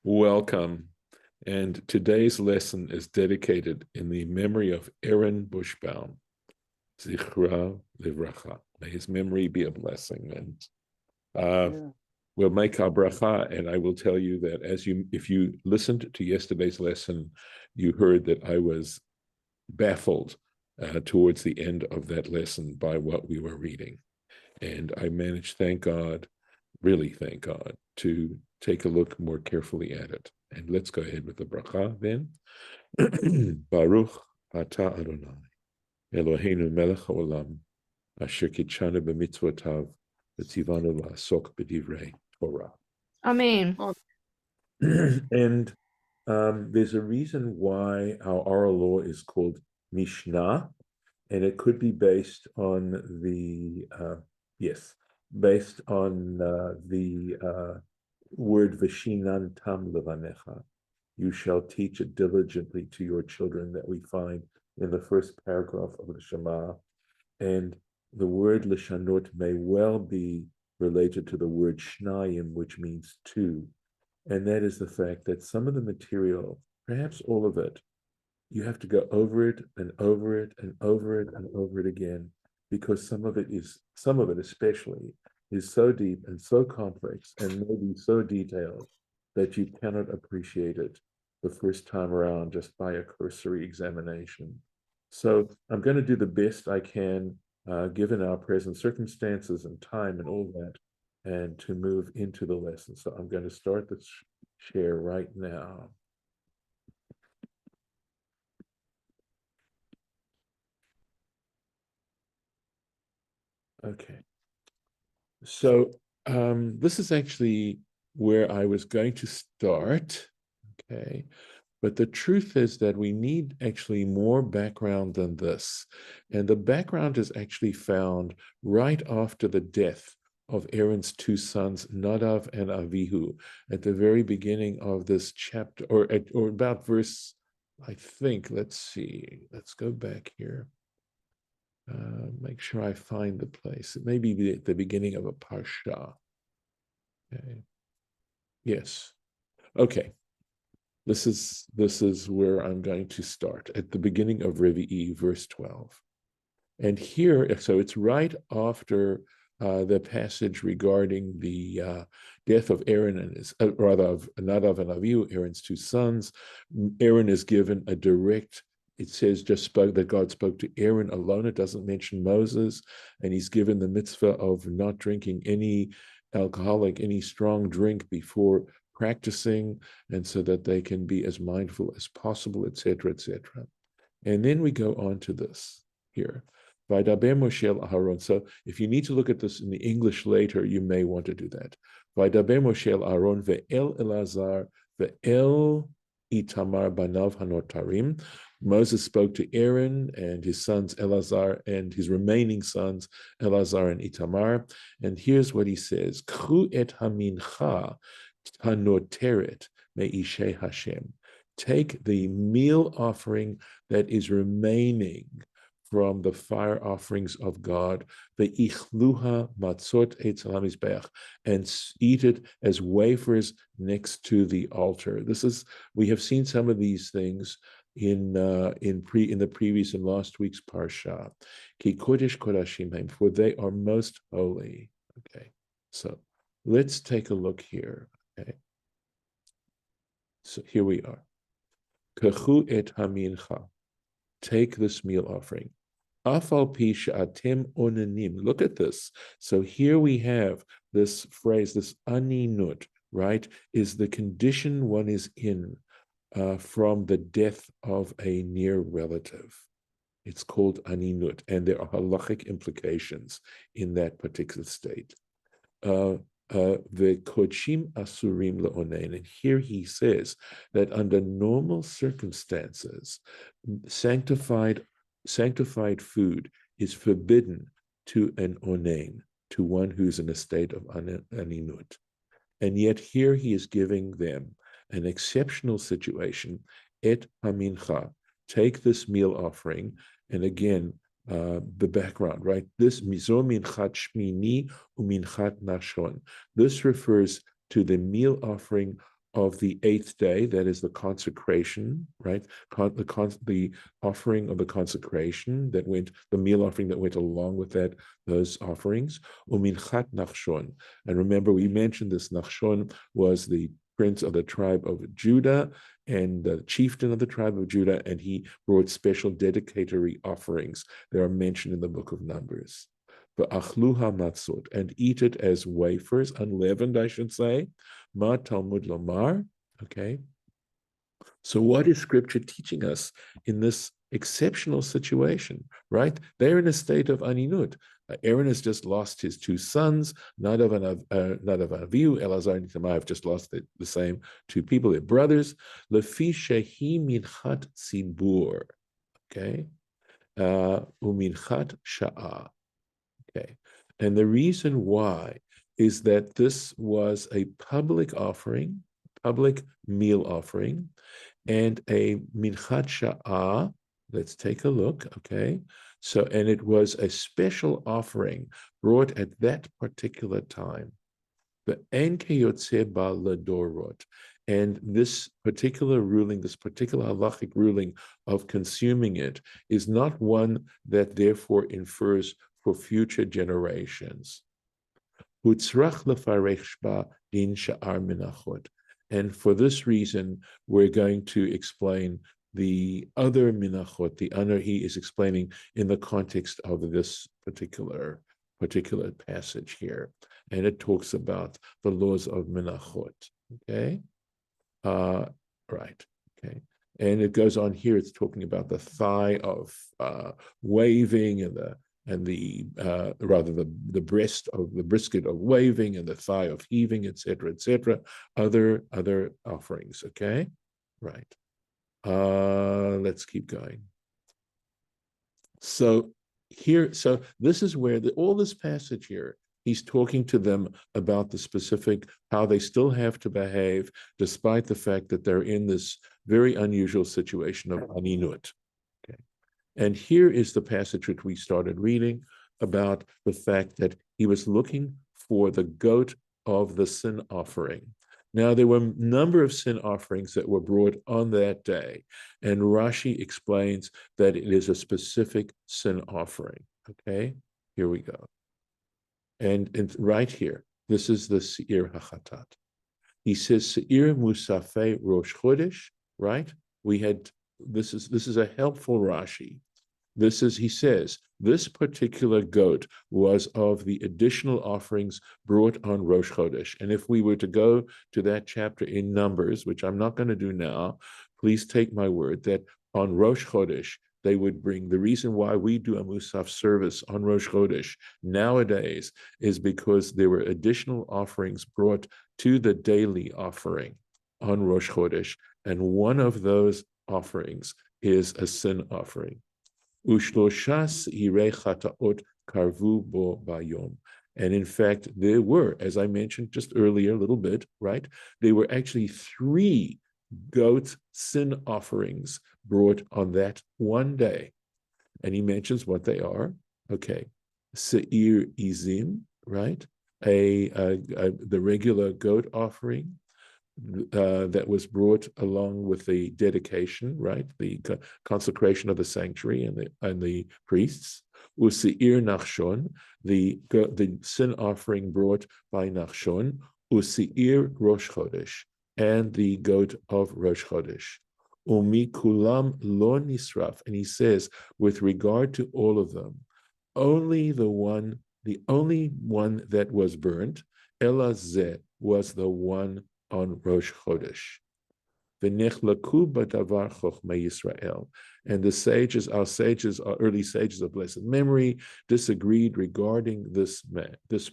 Welcome. And today's lesson is dedicated in the memory of Aaron Bushbaum, Zichra Livracha. May his memory be a blessing. And we'll make our bracha, and I will tell you that if you listened to yesterday's lesson, you heard that I was baffled towards the end of that lesson by what we were reading. And I managed, thank God, really thank God, to take a look more carefully at it. And let's go ahead with the bracha then. Baruch atah Adonai, Eloheinu melech haolam, asher kitshanu b'mitzvotav, v'tzivanu la'asok b'divrei Torah. Amen. And there's a reason why our oral law is called Mishnah, and it could be based on the word Veshinan tam levanecha. You shall teach it diligently to your children, that we find in the first paragraph of the Shema. And the word lishanot may well be related to the word shnayim, which means two. And that is the fact that some of the material, perhaps all of it, you have to go over it and over it and over it and over it again, because some of it especially is so deep and so complex and maybe so detailed that you cannot appreciate it the first time around just by a cursory examination. So I'm going to do the best I can, given our present circumstances and time and all that, and to move into the lesson. So I'm going to start the share right now. Okay. So this is actually where I was going to start, okay? But the truth is that we need actually more background than this. And the background is actually found right after the death of Aaron's two sons, Nadav and Avihu, at the very beginning of this chapter, or about verse, I think, let's go back here. Make sure I find the place. It may be at the beginning of a Parsha. Okay. Yes. Okay. This is where I'm going to start, at the beginning of Revi'i, verse 12. And here, so it's right after the passage regarding the death of Aaron and of Nadav and Avihu, Aaron's two sons. Aaron is given a direct, it says that God spoke to Aaron alone. It doesn't mention Moses, and he's given the mitzvah of not drinking any any strong drink before practicing, and so that they can be as mindful as possible, etc., etc. And then we go on to this here. Vaydaber Moshe el Aharon. So if you need to look at this in the English later, you may want to do that. Vaydaber Moshe el Aharon ve'el Elazar ve'el Itamar banav hanotarim. Moses spoke to Aaron and his sons Elazar and his remaining sons Elazar and Itamar. And here's what he says: K'chu et hamincha hanoteret me'ishei Hashem. Take the meal offering that is remaining from the fire offerings of God, the ichluha matzot etzel hamizbeach, and eat it as wafers next to the altar. We have seen some of these things in the previous and last week's parsha. Ki kodesh kodashim, for they are most holy. Okay, so let's take a look here. Okay, so here we are. K'chu et hamincha. Take this meal offering. Afal pi she'atem onanim. Look at this. So here we have this phrase, this aninut, right, is the condition one is in from the death of a near relative. It's called aninut, and there are halachic implications in that particular state. The kodshim asurim leonein, and here he says that under normal circumstances, sanctified food is forbidden to an onein, to one who's in a state of aninut. And yet here he is giving them an exceptional situation, et hamincha, take this meal offering, and again, the background, right? This mizo minchat Sh'mini uminchat nashon. This refers to the meal offering of the 8th day, that is the consecration, right? The offering of the consecration that went, the meal offering that went along with that, those offerings. Uminchat Nachshon. And remember, we mentioned this Nachshon was the prince of the tribe of Judah and the chieftain of the tribe of Judah, and he brought special dedicatory offerings that are mentioned in the book of Numbers. V'achluha matzot, and eat it as wafers, unleavened, I should say. Ma Talmud Lomar. Okay. So what is Scripture teaching us in this exceptional situation, right? They're in a state of aninut. Aaron has just lost his 2 sons. Nadav and Avihu, Elazar and Ithamar have just lost the same 2 people, their brothers. Lefi shehi minchat tzibur. Okay. Uminchat sha'ah. Okay. And the reason why is that this was a public offering, public meal offering, and a minchat sha'ah. Let's take a look, okay? So, and it was a special offering brought at that particular time. The en keyotze ba ledorot. And this particular ruling, this particular halachic ruling of consuming it is not one that therefore infers for future generations. And for this reason, we're going to explain the other minachot, the other he is explaining in the context of this particular passage here. And it talks about the laws of minachot. Okay? Right. Okay. And it goes on here, it's talking about the thigh of waving and the breast of the brisket of waving and the thigh of heaving, etc., other offerings. Okay, right. Let's keep going. So this is where all this passage here, he's talking to them about the specific, how they still have to behave despite the fact that they're in this very unusual situation of aninut. Okay. And here is the passage which we started reading about the fact that he was looking for the goat of the sin offering. Now, there were a number of sin offerings that were brought on that day, and Rashi explains that it is a specific sin offering. Okay, here we go. And right here, this is the Seir HaChatat. He says, Seir Musafei Rosh Chodesh, right? This is a helpful Rashi. He says, this particular goat was of the additional offerings brought on Rosh Chodesh. And if we were to go to that chapter in Numbers, which I'm not going to do now, please take my word that on Rosh Chodesh, they would bring, the reason why we do a Musaf service on Rosh Chodesh nowadays is because there were additional offerings brought to the daily offering on Rosh Chodesh. And one of those offerings is a sin offering. Ushloshas irei chataot karvu bo bayom. And in fact, there were, as I mentioned just earlier a little bit, right? There were actually 3 goat sin offerings brought on that one day. And he mentions what they are. Okay. Seir izim, right? The regular goat offering. That was brought along with the dedication, right? The consecration of the sanctuary and the priests. Useir Nachshon, the sin offering brought by Nachshon. Useir Rosh Chodesh, and the goat of Rosh Chodesh. Umi kulam lo nisraf, and he says, with regard to all of them, the only one that was burnt, Elazeh, was the one on Rosh Chodesh. V'nechlaku b'davar chochmei Yisrael. And the sages, our early sages of blessed memory, disagreed regarding this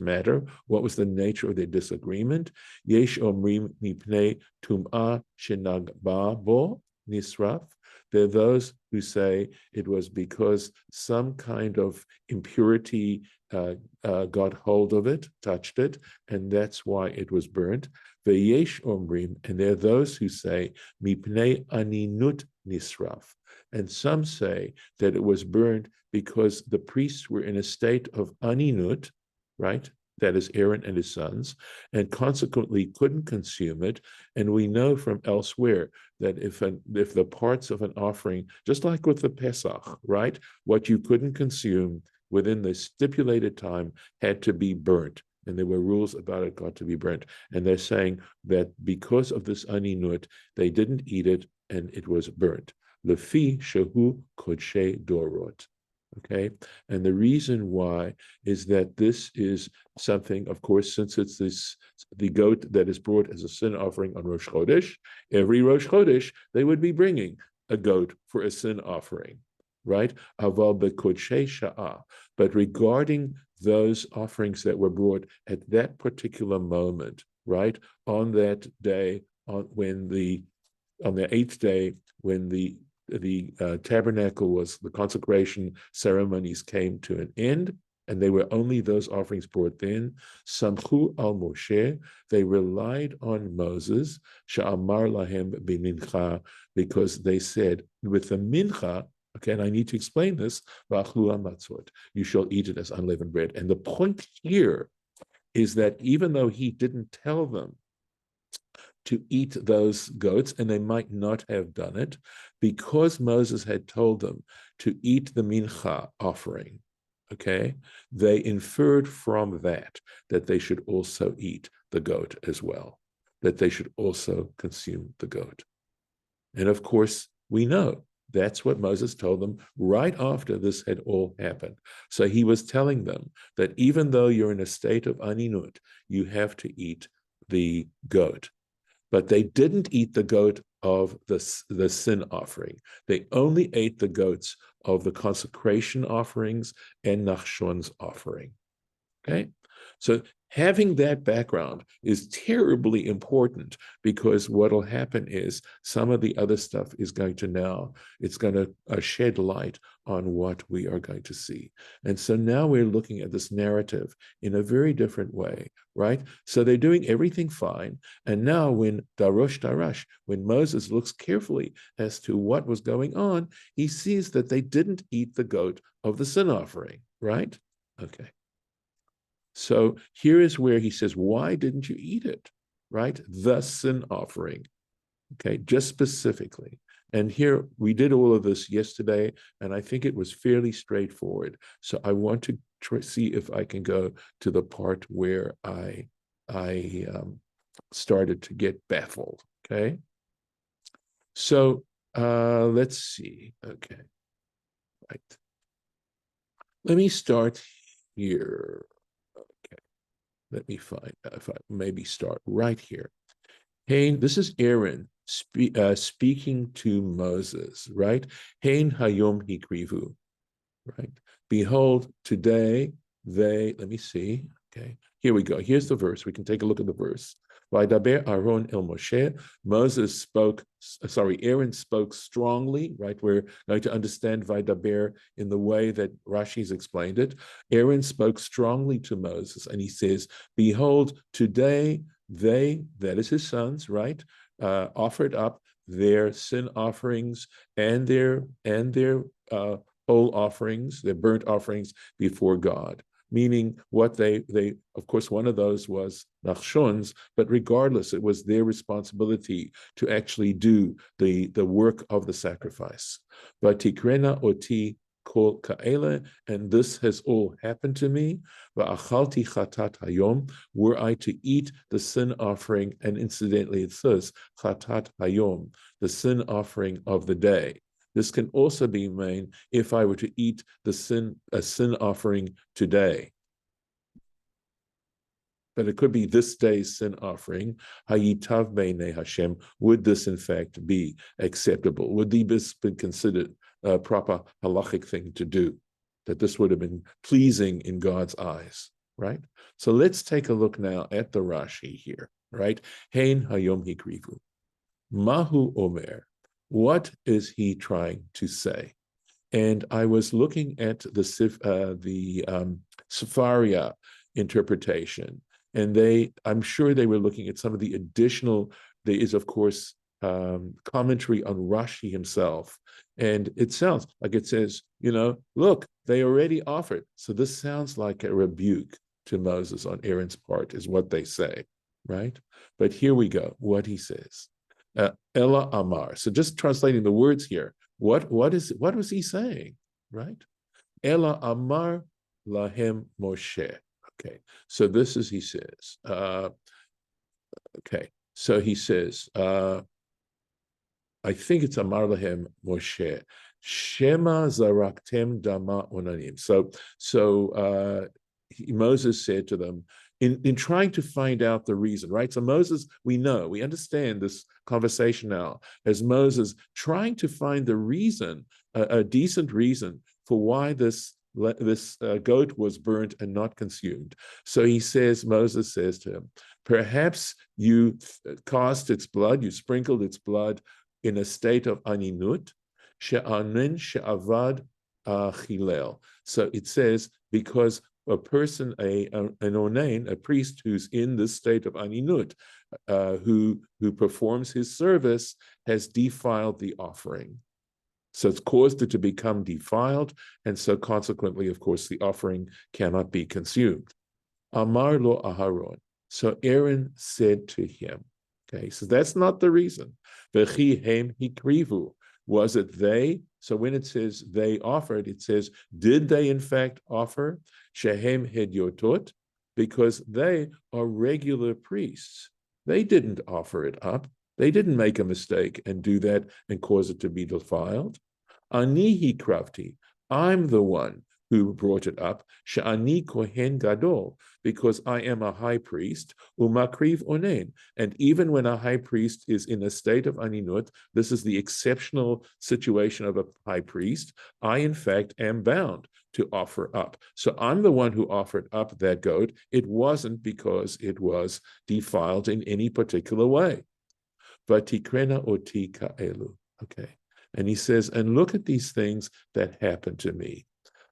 matter. What was the nature of their disagreement? Yesh omrim mipnei tum'ah shenagba bo nisraf. There are those who say it was because some kind of impurity got hold of it, touched it, and that's why it was burnt. Veyesh omrim, and there are those who say mipnei aninut nisraf, and some say that it was burned because the priests were in a state of aninut, right? that is Aaron and his sons, and consequently couldn't consume it. And we know from elsewhere that if the parts of an offering, just like with the Pesach, right, what you couldn't consume within the stipulated time had to be burnt. And there were rules about it got to be burnt. And they're saying that because of this aninut, they didn't eat it and it was burnt. Lefi shehu kodshe dorot. Okay, and the reason why is that this is something, of course, since it's the goat that is brought as a sin offering on Rosh Chodesh, every Rosh Chodesh they would be bringing a goat for a sin offering, right? Aval bekodshei sha'ah. But regarding those offerings that were brought at that particular moment, right, on that day, on the 8th day, when the tabernacle was, the consecration ceremonies came to an end, and they were only those offerings brought then. Samchu al Moshe, they relied on Moses, sha'amar lahem b'mincha, because they said with the mincha. Okay, and I need to explain this. You shall eat it as unleavened bread. And the point here is that even though he didn't tell them to eat those goats, and they might not have done it, because Moses had told them to eat the mincha offering, okay, they inferred from that they should also eat the goat as well, that they should also consume the goat. And of course, we know that's what Moses told them right after this had all happened. So he was telling them that even though you're in a state of aninut, you have to eat the goat. But they didn't eat the goat of the sin offering. They only ate the goats of the consecration offerings and Nachshon's offering. Okay? So having that background is terribly important, because what will happen is some of the other stuff is going to it's going to shed light on what we are going to see. And so now we're looking at this narrative in a very different way, right? So they're doing everything fine. And now when Darash, when Moses looks carefully as to what was going on, he sees that they didn't eat the goat of the sin offering, right? Okay. So here is where he says, why didn't you eat it? Right? The sin offering. Okay, just specifically. And here we did all of this yesterday, and I think it was fairly straightforward. So I want to see if I can go to the part where I started to get baffled. Okay. So let's see. Okay. Right. Let me start here. Let me find, if I maybe start right here. Hein, this is Aaron speaking to Moses, right? Hein hayom hikrivu, right? Behold, today let me see, okay. Here we go. Here's the verse. We can take a look at the verse. Vaydaber Aaron el Moshe. Aaron spoke strongly, right? We're going to understand Vaydaber in the way that Rashi's explained it. Aaron spoke strongly to Moses, and he says, behold, today that is his sons, right, offered up their sin offerings and their whole offerings, their burnt offerings before God. Meaning what they of course, one of those was Nachshon's, but regardless, it was their responsibility to actually do the work of the sacrifice. Vatikrena oti kol ka'ele, and this has all happened to me. Va'achalti chatat hayom, were I to eat the sin offering, and incidentally it says chatat hayom, the sin offering of the day. This can also be made if I were to eat a sin offering today. But it could be this day's sin offering. Hayitav beinei Hashem. Would this in fact be acceptable? Would this be considered a proper halachic thing to do? That this would have been pleasing in God's eyes, right? So let's take a look now at the Rashi here, right? Hein hayom hikrivu. Mahu omer. What is he trying to say? And I was looking at the Sefaria interpretation, and I'm sure they were looking at some of the additional. There is, of course, commentary on Rashi himself, and it sounds like it says, look, they already offered. So this sounds like a rebuke to Moses on Aaron's part, is what they say, right? But here we go, what he says. Ella Amar. So just translating the words here, what was he saying, right? Ella Amar Lahem Moshe. Okay, so this is, he says, okay, so he says, I think it's Amar Lahem Moshe, Shema Zaraktem Dama Onanim. Moses said to them, in trying to find out the reason, right? So Moses, we understand this conversation now as Moses trying to find the reason, a decent reason for why this goat was burnt and not consumed. So Moses says to him, perhaps you cast its blood, you sprinkled its blood in a state of aninut, she'anin she'avad chilel. So it says, because a person, an onain, a priest who's in this state of aninut, who performs his service, has defiled the offering. So it's caused it to become defiled, and so consequently, of course, the offering cannot be consumed. Amar lo Aharon. So Aaron said to him, okay, so that's not the reason. V'chi hem hikrivu. Was it they? So when it says they offered, it says, did they in fact offer? Shehem hedyotot, because they are regular priests. They didn't offer it up. They didn't make a mistake and do that and cause it to be defiled. Ani hikravti. I'm the one who brought it up. Sha'ani kohen gadol, because I am a high priest. Umakriv onen. And even when a high priest is in a state of aninut, this is the exceptional situation of a high priest, I in fact am bound to offer up. So I'm the one who offered up that goat. It wasn't because it was defiled in any particular way. Vatikrena oti ka'elu. Okay. And he says, and look at these things that happened to me.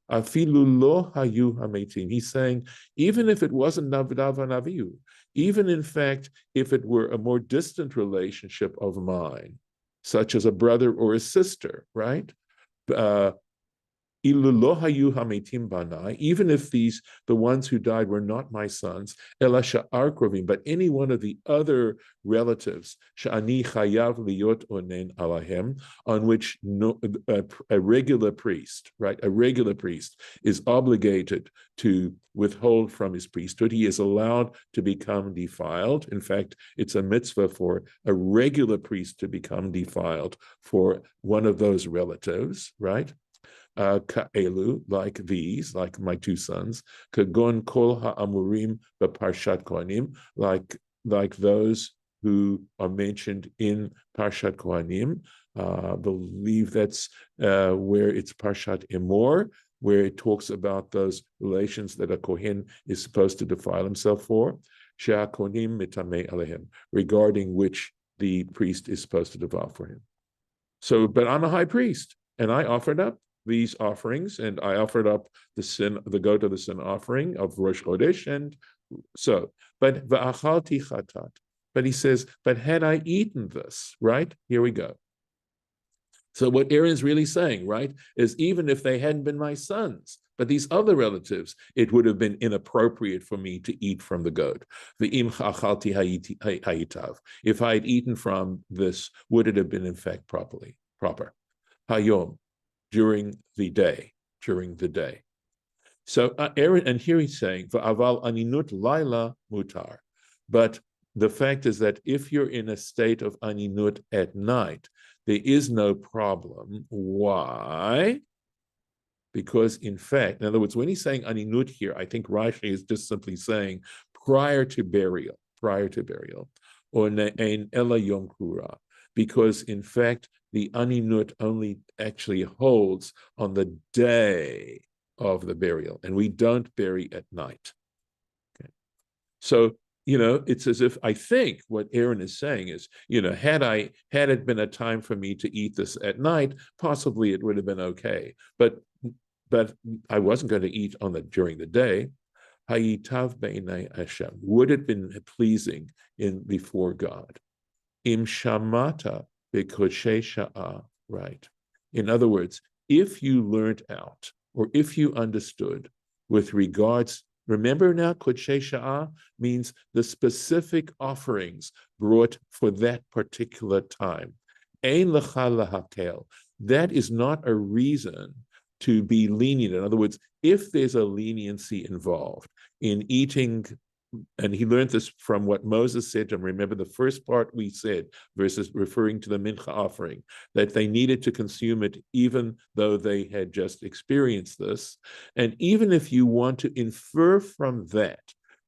Afilu lo hayu hametim. He's saying, even if it wasn't Nadav and Avihu, even in fact, if it were a more distant relationship of mine, such as a brother or a sister, right? Even if the ones who died were not my sons, but any one of the other relatives, on which a regular priest, right? A regular priest is obligated to withhold from his priesthood. He is allowed to become defiled. In fact, it's a mitzvah for a regular priest to become defiled for one of those relatives, right? Ka'elu, like these, like my two sons, kagon kol ha'amurim b'Parshat Kohanim, like those who are mentioned in Parshat Kohanim. Believe that's where it's Parshat Emor, where it talks about those relations that a Kohen is supposed to defile himself for. She'akonim mitamei alehem, regarding which the priest is supposed to defile for him. So, but I'm a high priest, and I offered up these offerings, and I offered up the goat of the sin offering of Rosh Chodesh, and so, but v'achalti chatat. But he says, but had I eaten this, right? Here we go. So what Aaron's really saying, right, is even if they hadn't been my sons, but these other relatives, it would have been inappropriate for me to eat from the goat. V'im achalti hayitav. If I had eaten from this, would it have been in fact proper? Hayom. During the day. So Aaron, and here he's saying, "Va'aval aninut laila mutar." But the fact is that if you're in a state of aninut at night, there is no problem. Why? Because in fact, in other words, when he's saying aninut here, I think Rashi is just simply saying prior to burial, or ne'ein ela yom kura, because in fact, the aninut only actually holds on the day of the burial, and we don't bury at night. Okay. So, it's as if, I think what Aaron is saying is, had it been a time for me to eat this at night, possibly it would have been okay. But I wasn't going to eat during the day. Hayitav be'inai Hashem. Would it have been pleasing before God? Im shamata be'koshei sha'ah. Right. In other words, if you learned out, or if you understood with regards Remember now, Kodshei Sha'ah means the specific offerings brought for that particular time. Ein lecha lahakel. That is not a reason to be lenient. In other words, if there's a leniency involved in eating, and he learned this from what Moses said to him. Remember the first part we said, versus referring to the mincha offering, that they needed to consume it even though they had just experienced this. And even if you want to infer from that,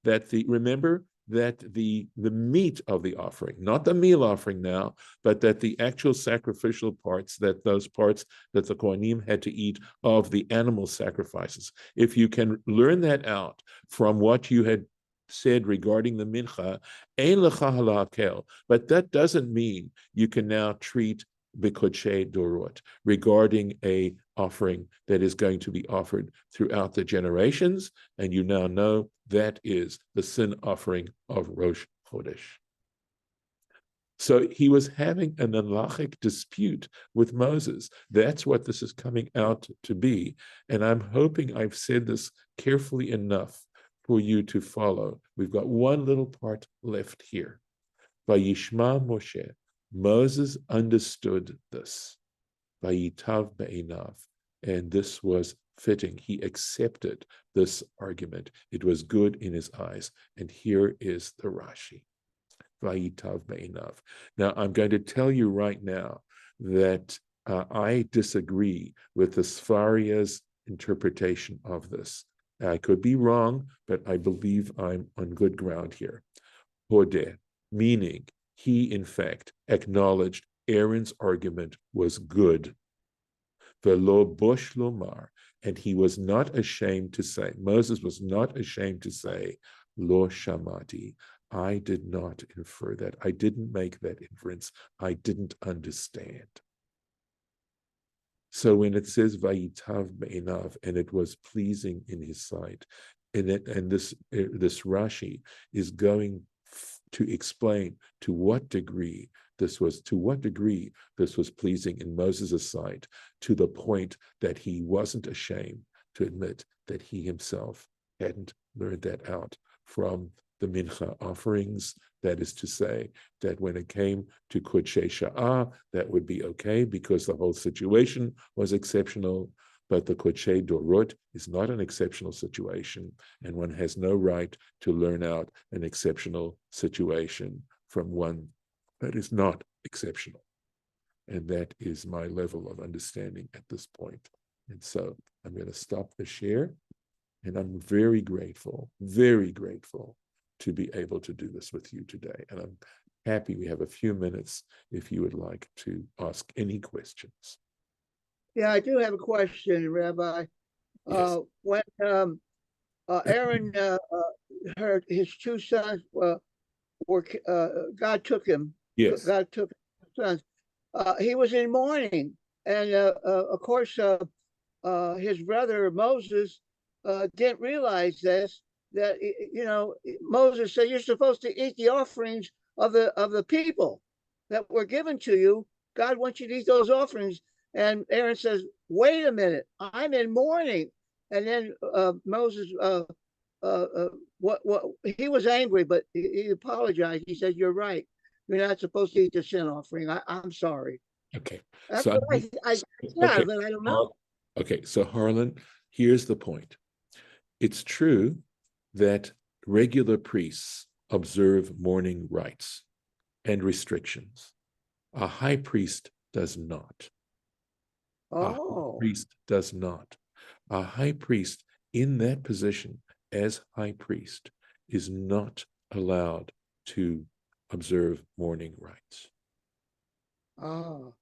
remember that the meat of the offering, not the meal offering now, but that the actual sacrificial parts, that those parts that the Kohanim had to eat of the animal sacrifices, if you can learn that out from what you had said regarding the mincha, ein lecha halakel, but that doesn't mean you can now treat b'kodshei dorot regarding a offering that is going to be offered throughout the generations, and you now know that is the sin offering of Rosh Chodesh. So he was having an halachic dispute with Moses. That's what this is coming out to be, and I'm hoping I've said this carefully enough for you to follow. We've got one little part left here. Vayishma Moshe, Moses understood this. Vayitav be'einav, and this was fitting. He accepted this argument. It was good in his eyes. And here is the Rashi. Vayitav be'einav. Now, I'm going to tell you right now that I disagree with the Sfaria's interpretation of this. I could be wrong, but I believe I'm on good ground here. Hodeh, meaning he, in fact, acknowledged Aaron's argument was good. Velo bosh lomar, and he was not ashamed to say, Moses was not ashamed to say, lo shamati, I did not infer that. I didn't make that inference. I didn't understand. So when it says vayitav be'einav, and it was pleasing in his sight, and this Rashi is going to explain to what degree this was pleasing in Moses' sight, to the point that he wasn't ashamed to admit that he himself hadn't learned that out from the mincha offerings. That is to say, that when it came to Kodshei Sha'ah, that would be okay because the whole situation was exceptional. But the Kodshei Dorot is not an exceptional situation, and one has no right to learn out an exceptional situation from one that is not exceptional. And that is my level of understanding at this point. And so I'm going to stop the share, and I'm very grateful to be able to do this with you today. And I'm happy we have a few minutes if you would like to ask any questions. Yeah, I do have a question, Rabbi. Yes. When Aaron heard his two sons God took him. Yes. God took his sons. He was in mourning, and of course, his brother Moses didn't realize this. That Moses said, "You're supposed to eat the offerings of the people that were given to you. God wants you to eat those offerings." And Aaron says, "Wait a minute, I'm in mourning." And then Moses, what he was angry, but he apologized. He said, "You're right. You're not supposed to eat the sin offering. I'm sorry." Okay. That's So what I okay. but I don't know. Okay. So Harlan, here's the point. It's true that regular priests observe mourning rites and restrictions. A high priest does not. A high priest does not. A high priest in that position as high priest is not allowed to observe mourning rites. Oh,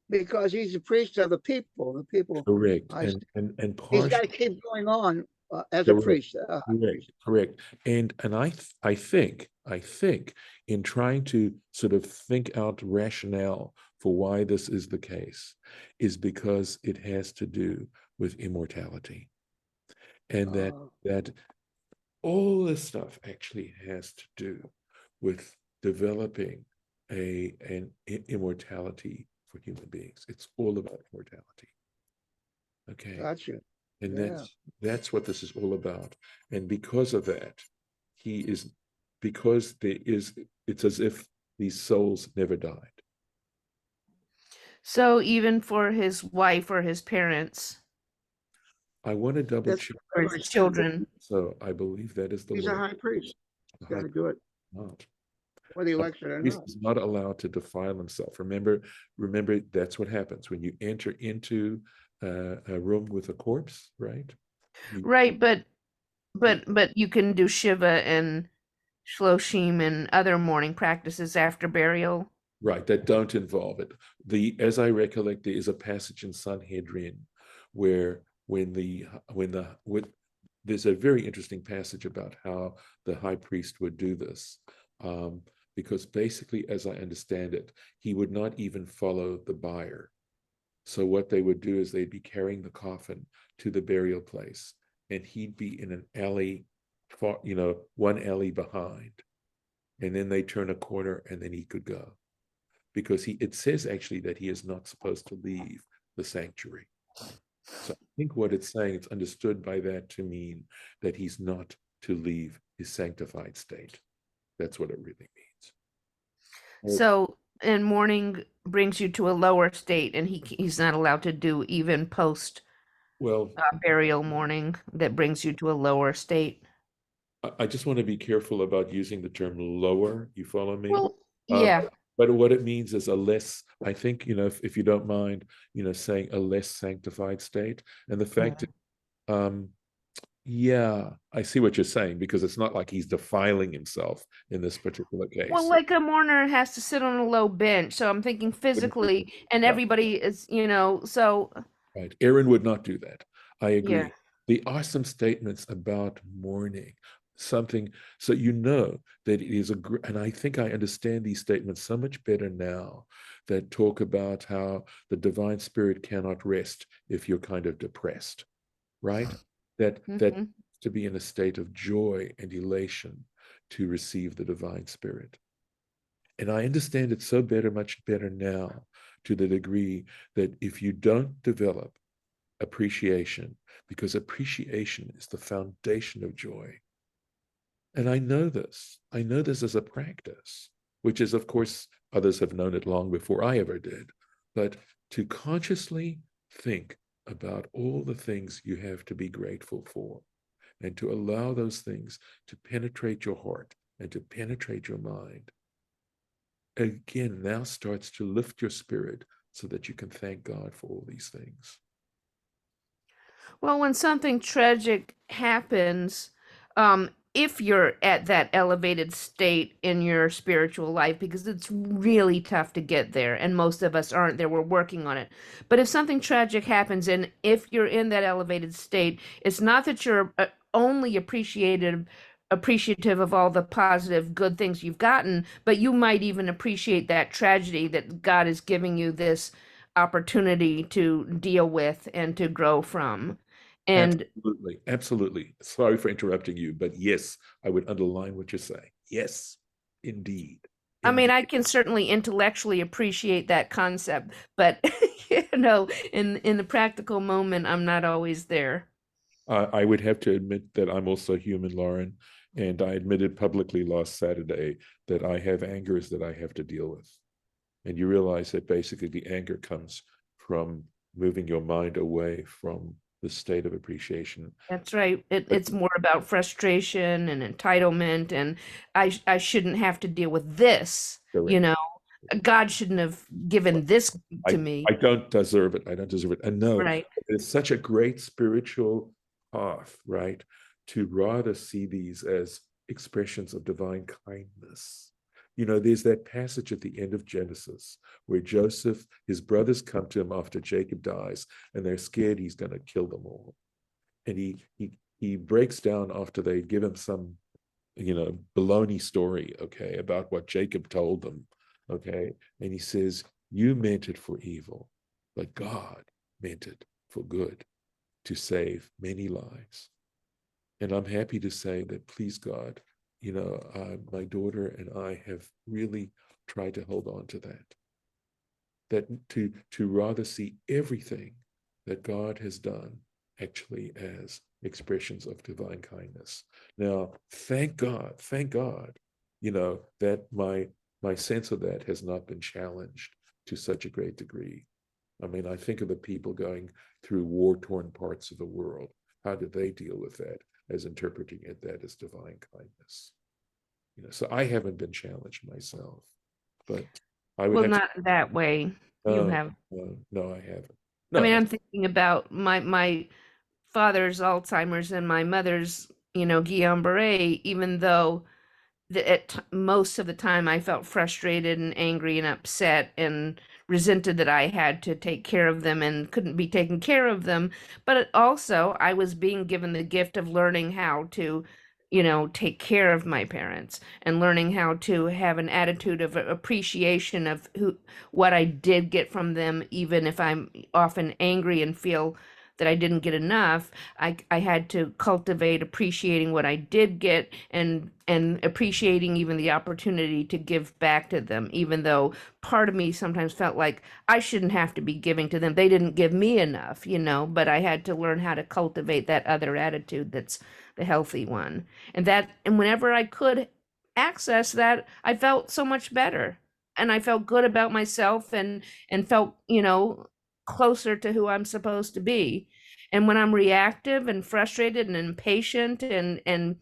because he's a priest of the people. The people. Correct. And he's partially. got to keep going on as a priest. Correct. And I think in trying to sort of think out rationale for why this is the case is because it has to do with immortality. And that all this stuff actually has to do with developing an immortality for human beings. It's all about immortality. Okay. Gotcha. And Yeah. that's what this is all about. And because of that, he is because there is it's as if these souls never died. So even for his wife or his parents I want to double That's check. or his children. So I believe that is the He's a law. high priest. The Got high to do it, not. whether he A likes it or priest not. is not allowed to defile himself. Remember, that's what happens when you enter into a room with a corpse, right? You, Right, but you but you can do Shiva and Shloshim and other mourning practices after burial. right, that don't involve it. As I recollect, there is a passage in Sanhedrin where there's a very interesting passage about how the high priest would do this. Because basically, as I understand it, he would not even follow the bier. So what they would do is they'd be carrying the coffin to the burial place, and he'd be in an alley, one alley behind, and then they turn a corner, and then he could go, because it says actually that he is not supposed to leave the sanctuary. So I think what it's saying, it's understood by that to mean that he's not to leave his sanctified state. That's what it really means. So and mourning brings you to a lower state, and he's not allowed to do even post Well, burial mourning that brings you to a lower state. I just want to be careful about using the term lower. You follow me? Well, Um, yeah. but what it means is a less, I think, if you don't mind, saying a less sanctified state. And the fact that, yeah, I see what you're saying, because it's not like he's defiling himself in this particular Well, case. like a mourner has to sit on a low bench, so I'm thinking physically, and Yeah, everybody is, so right. Aaron would not do that. I yeah. agree. The awesome statements about mourning, something, so that it is and I think I understand these statements so much better now, that talk about how the divine spirit cannot rest if you're kind of depressed, right? That Hmm. to be in a state of joy and elation to receive the divine spirit. And I understand it much better now, to the degree that if you don't develop appreciation, because appreciation is the foundation of joy. And I know this as a practice, which is, of course, others have known it long before I ever did. But to consciously think about all the things you have to be grateful for, and to allow those things to penetrate your heart and to penetrate your mind, again, now starts to lift your spirit so that you can thank God for all these things. Well, when something tragic happens, if you're at that elevated state in your spiritual life, because it's really tough to get there, and most of us aren't there, we're working on it. But if something tragic happens, and if you're in that elevated state, it's not that you're only appreciative of all the positive, good things you've gotten, but you might even appreciate that tragedy that God is giving you this opportunity to deal with and to grow from. And Absolutely, absolutely. Sorry for interrupting you, but yes, I would underline what you're saying. Yes, indeed, I mean, indeed. I can certainly intellectually appreciate that concept, but in the practical moment, I'm not always there. I would have to admit that I'm also human, Lauren, and I admitted publicly last Saturday that I have angers that I have to deal with. And you realize that basically the anger comes from moving your mind away from the state of appreciation. That's right. But It's more about frustration and entitlement, and I shouldn't have to deal with this, you correct. know. God shouldn't have given this to I me. don't deserve it. I don't deserve it. And no, Right. it's such a great spiritual path, right? To rather see these as expressions of divine kindness. There's that passage at the end of Genesis where Joseph, his brothers come to him after Jacob dies, and they're scared he's going to kill them all. And he breaks down after they give him some baloney story, okay, about what Jacob told them, okay, and he says, you meant it for evil, but God meant it for good, to save many lives. And I'm happy to say that, please God, my daughter and I have really tried to hold on to that to rather see everything that God has done actually as expressions of divine kindness. Now, thank God, that my sense of that has not been challenged to such a great degree. I mean, I think of the people going through war-torn parts of the world. How do they deal with that as interpreting that as divine kindness? So I haven't been challenged myself, but I would Well, have to. not that way. You No, have. no, I haven't. I No, mean, no. I'm thinking about my father's Alzheimer's and my mother's, Guillain-Barré, even though most of the time I felt frustrated and angry and upset and resented that I had to take care of them and couldn't be taking care of them. But also, I was being given the gift of learning how to, take care of my parents and learning how to have an attitude of appreciation of what I did get from them, even if I'm often angry and feel that I didn't get enough. I had to cultivate appreciating what I did get and appreciating even the opportunity to give back to them, even though part of me sometimes felt like I shouldn't have to be giving to them. They didn't give me enough, but I had to learn how to cultivate that other attitude that's the healthy one. And whenever I could access that, I felt so much better. And I felt good about myself and felt, closer to who I'm supposed to be. And when I'm reactive and frustrated and impatient and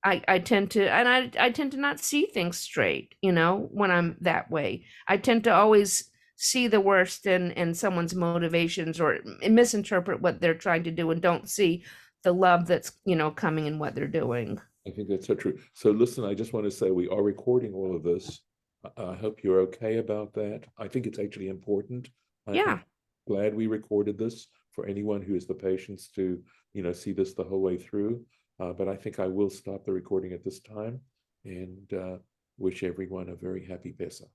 I tend to I tend to not see things straight, when I'm that way. I tend to always see the worst in someone's motivations or misinterpret what they're trying to do and don't see the love that's, coming in what they're doing. I think that's so true. So listen, I just want to say we are recording all of this. I hope you're okay about that. I think it's actually important. I'm Yeah. glad we recorded this for anyone who has the patience to, see this the whole way through. But I think I will stop the recording at this time and wish everyone a very happy Pesach.